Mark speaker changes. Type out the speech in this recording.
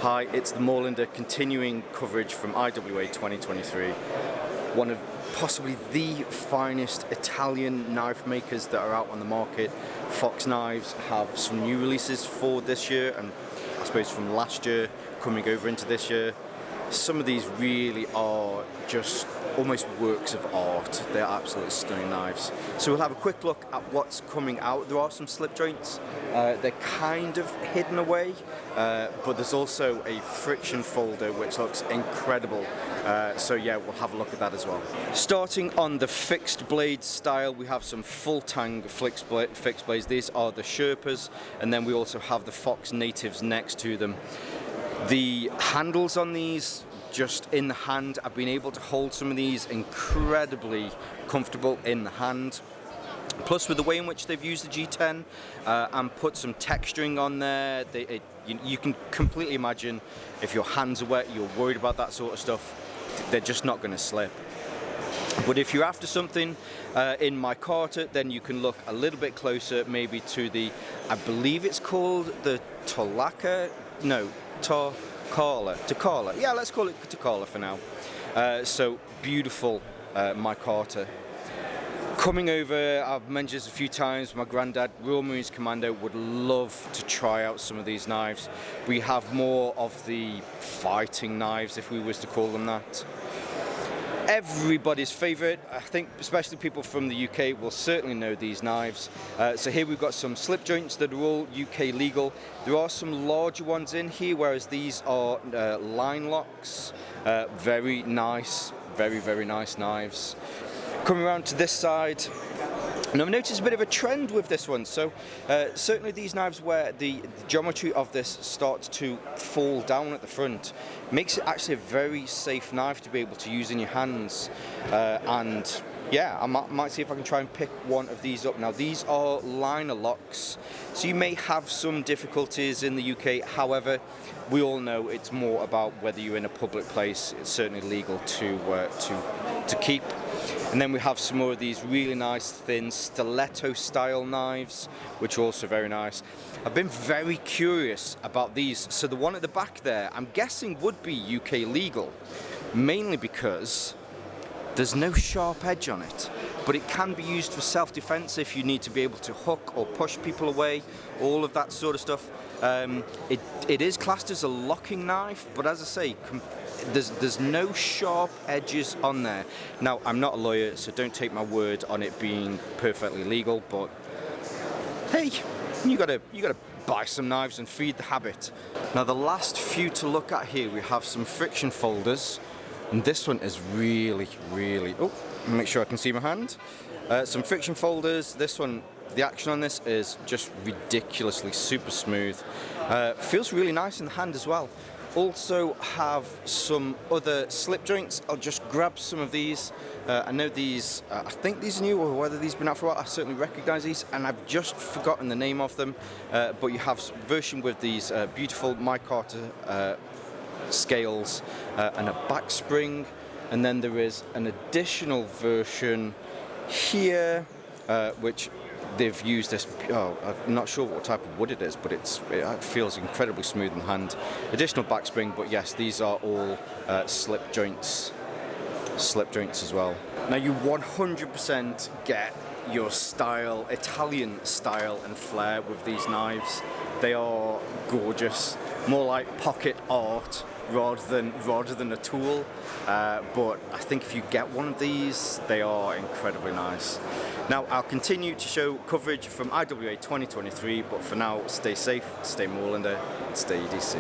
Speaker 1: Hi, it's the Moorlander continuing coverage from IWA 2023. One of possibly the finest Italian knife makers that are out on the market. Fox Knives have some new releases for this year and I suppose from last year coming over into this year. Some of these really are just almost works of art. They're absolutely stunning knives. So we'll have a quick look at what's coming out. There are some slip joints. They're kind of hidden away, but there's also a friction folder which looks incredible. So yeah, we'll have a look at that as well. Starting on the fixed blade style, we have some full tang fixed blades. These are the Sherpas, and then we also have the Fox natives next to them. The handles on these, just in the hand, I've been able to hold some of these incredibly comfortable in the hand. Plus with the way in which they've used the G10 and put some texturing on there, you can completely imagine if your hands are wet, you're worried about that sort of stuff, they're just not going to slip. But if you're after something in micarta, then you can look a little bit closer maybe to the, I believe it's called the talaka, no, Takala. Yeah, let's call it Takala for now. So beautiful micarta. Coming over, I've mentioned this a few times, my granddad, Royal Marines Commando, would love to try out some of these knives. We have more of the fighting knives, if we was to call them that. Everybody's favourite, I think especially people from the UK will certainly know these knives. So here we've got some slip joints that are all UK legal. There are some larger ones in here, whereas these are line locks. Very nice, very nice knives. Coming around to this side, and I've noticed a bit of a trend with this one. So certainly these knives where the geometry of this starts to fall down at the front makes it actually a very safe knife to be able to use in your hands. And yeah, I might see if I can try and pick one of these up. Now these are liner locks, so you may have some difficulties in the UK. However, we all know it's more about whether you're in a public place. It's certainly legal to keep. And then we have some more of these really nice thin stiletto style knives, which are also very nice. I've been very curious about these. So the one at the back there, I'm guessing would be UK legal, mainly because there's no sharp edge on it, but it can be used for self-defense if you need to be able to hook or push people away, all of that sort of stuff. It is classed as a locking knife, but as I say, there's no sharp edges on there. Now, I'm not a lawyer, so don't take my word on it being perfectly legal, but hey, you gotta buy some knives and feed the habit. Now, the last few to look at here, we have some friction folders, and this one is really, oh, make sure I can see my hand. Some friction folders. This one, the action on this is just ridiculously super smooth. Feels really nice in the hand as well. Also have some other slip joints. I'll just grab some of these. I know these, I think these are new, or whether these have been out for a while. I certainly recognize these, and I've just forgotten the name of them. But you have a version with these beautiful micarta scales and a back spring, and then there is an additional version here which they've used this, I'm not sure what type of wood it is, but it feels incredibly smooth in the hand. Additional back spring, but yes, these are all slip joints as well. Now you 100% get your style, Italian style and flair with these knives. They are gorgeous, more like pocket art rather than a tool. But I think if you get one of these, they are incredibly nice. Now, I'll continue to show coverage from IWA 2023, but for now, stay safe, stay Moorlander, stay EDC.